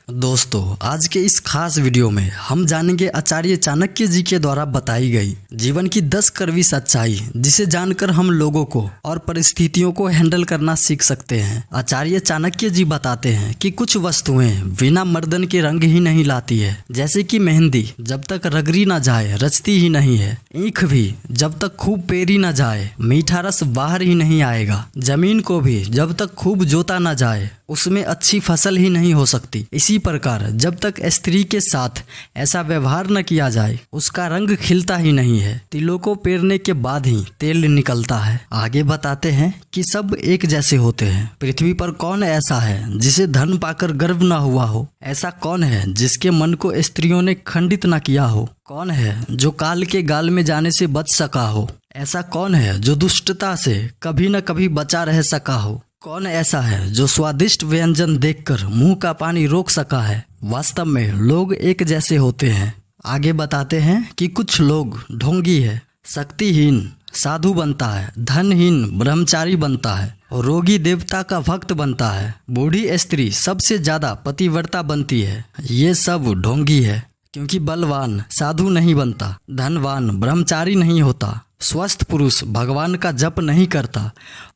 दोस्तों, आज के इस खास वीडियो में हम जानेंगे आचार्य चाणक्य जी के द्वारा बताई गई जीवन की 10 कड़वी सच्चाई, जिसे जानकर हम लोगों को और परिस्थितियों को हैंडल करना सीख सकते हैं। आचार्य चाणक्य जी बताते हैं कि कुछ वस्तुएं बिना मर्दन के रंग ही नहीं लाती है, जैसे कि मेहंदी जब तक रगड़ी ना जाए रचती ही नहीं है। ईख भी जब तक खूब पेरी ना जाए मीठा रस बाहर ही नहीं आएगा। जमीन को भी जब तक खूब जोता ना जाए उसमें अच्छी फसल ही नहीं हो सकती। इसी प्रकार जब तक स्त्री के साथ ऐसा व्यवहार न किया जाए उसका रंग खिलता ही नहीं है। तिलों को पेरने के बाद ही तेल निकलता है। आगे बताते हैं कि सब एक जैसे होते हैं। पृथ्वी पर कौन ऐसा है जिसे धन पाकर गर्व न हुआ हो? ऐसा कौन है जिसके मन को स्त्रियों ने खंडित न किया हो? कौन है जो काल के गाल में जाने से बच सका हो? ऐसा कौन है जो दुष्टता से कभी न कभी बचा रह सका हो? कौन ऐसा है जो स्वादिष्ट व्यंजन देखकर मुंह का पानी रोक सका है? वास्तव में लोग एक जैसे होते हैं। आगे बताते हैं कि कुछ लोग ढोंगी है, शक्तिहीन साधु बनता है, धनहीन ब्रह्मचारी बनता है, रोगी देवता का भक्त बनता है, बूढ़ी स्त्री सबसे ज्यादा पतिव्रता बनती है। ये सब ढोंगी है, क्योंकि बलवान साधु नहीं बनता, धनवान ब्रह्मचारी नहीं होता, स्वस्थ पुरुष भगवान का जप नहीं करता,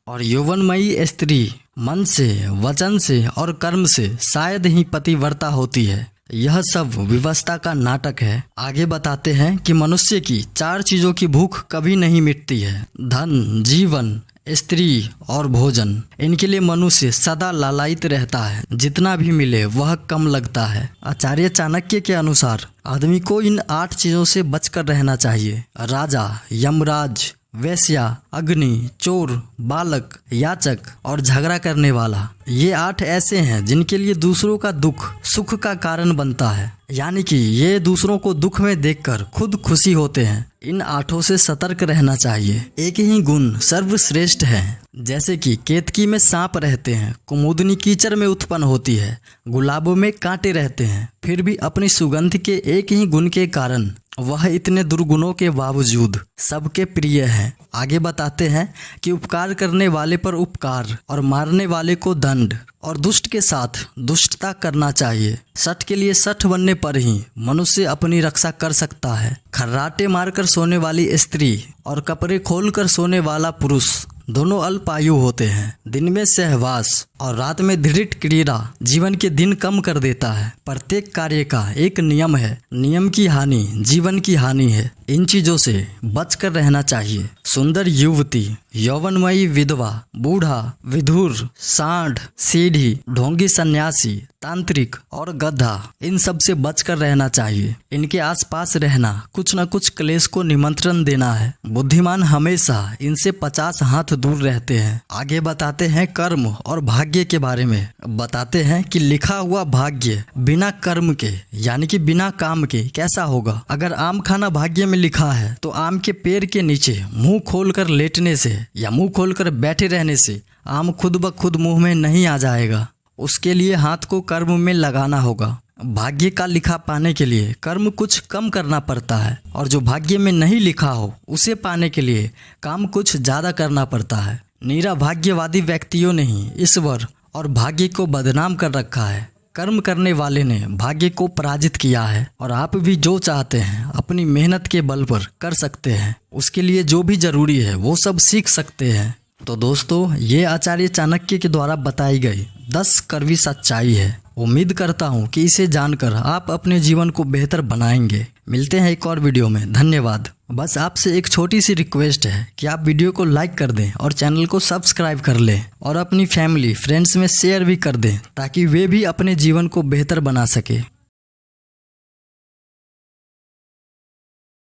और यौवनमयी स्त्री मन से, वचन से और कर्म से शायद ही पतिव्रता होती है। यह सब विवशता का नाटक है। आगे बताते हैं कि मनुष्य की 4 चीजों की भूख कभी नहीं मिटती है: धन, जीवन, स्त्री और भोजन। इनके लिए मनुष्य सदा लालायित रहता है। जितना भी मिले वह कम लगता है। आचार्य चाणक्य के अनुसार आदमी को इन 8 चीजों से बचकर रहना चाहिए: राजा, यमराज, वेश्या, अग्नि, चोर, बालक, याचक और झगड़ा करने वाला। ये 8 ऐसे हैं जिनके लिए दूसरों का दुख सुख का कारण बनता है, यानी कि ये दूसरों को दुख में देखकर खुद खुशी होते हैं। इन 8 से सतर्क रहना चाहिए। एक ही गुण सर्वश्रेष्ठ है। जैसे कि केतकी में सांप रहते हैं, कुमुदनी कीचड़ में उत्पन्न होती है, गुलाबों में कांटे रहते हैं, फिर भी अपनी सुगंध के एक ही गुण के कारण वह इतने दुर्गुणों के बावजूद सबके प्रिय है। आगे बताते हैं कि उपकार करने वाले पर उपकार और मारने वाले को दंड, और दुष्ट के साथ दुष्टता करना चाहिए। सठ के लिए सठ बनने पर ही मनुष्य अपनी रक्षा कर सकता है। खर्राटे मारकर सोने वाली स्त्री और कपड़े खोलकर सोने वाला पुरुष दोनों अल्पायु होते हैं। दिन में सहवास और रात में दृढ़ क्रीड़ा जीवन के दिन कम कर देता है। प्रत्येक कार्य का एक नियम है। नियम की हानि जीवन की हानि है। इन चीजों से बचकर रहना चाहिए। सुंदर युवती, यौवनमयी विधवा, बूढ़ा, विधुर, सांड, सीढ़ी, ढोंगी सन्यासी, तांत्रिक और गधा, इन सब से बचकर रहना चाहिए। इनके आसपास रहना कुछ न कुछ क्लेश को निमंत्रण देना है। बुद्धिमान हमेशा इनसे 50 हाथ दूर रहते हैं। आगे बताते हैं कर्म और भाग्य के बारे में। बताते हैं कि लिखा हुआ भाग्य बिना कर्म के, यानी कि बिना काम के कैसा होगा? अगर आम खाना भाग्य में लिखा है तो आम के पेड़ के नीचे मुंह खोलकर लेटने से या मुंह खोलकर बैठे रहने से आम खुद ब खुद मुंह में नहीं आ जाएगा। उसके लिए हाथ को कर्म में लगाना होगा। भाग्य का लिखा पाने के लिए कर्म कुछ कम करना पड़ता है, और जो भाग्य में नहीं लिखा हो उसे पाने के लिए काम कुछ ज्यादा करना पड़ता है। नीरा भाग्यवादी व्यक्तियों ने ही ईश्वर और भाग्य को बदनाम कर रखा है। कर्म करने वाले ने भाग्य को पराजित किया है, और आप भी जो चाहते हैं अपनी मेहनत के बल पर कर सकते हैं। उसके लिए जो भी जरूरी है वो सब सीख सकते हैं। तो दोस्तों, ये आचार्य चाणक्य के द्वारा बताई गई 10 कड़वी सच्चाई है। उम्मीद करता हूँ कि इसे जानकर आप अपने जीवन को बेहतर बनाएंगे। मिलते हैं एक और वीडियो में। धन्यवाद। बस आपसे एक छोटी सी रिक्वेस्ट है कि आप वीडियो को लाइक कर दें और चैनल को सब्सक्राइब कर लें, और अपनी फैमिली फ्रेंड्स में शेयर भी कर दें, ताकि वे भी अपने जीवन को बेहतर बना सके।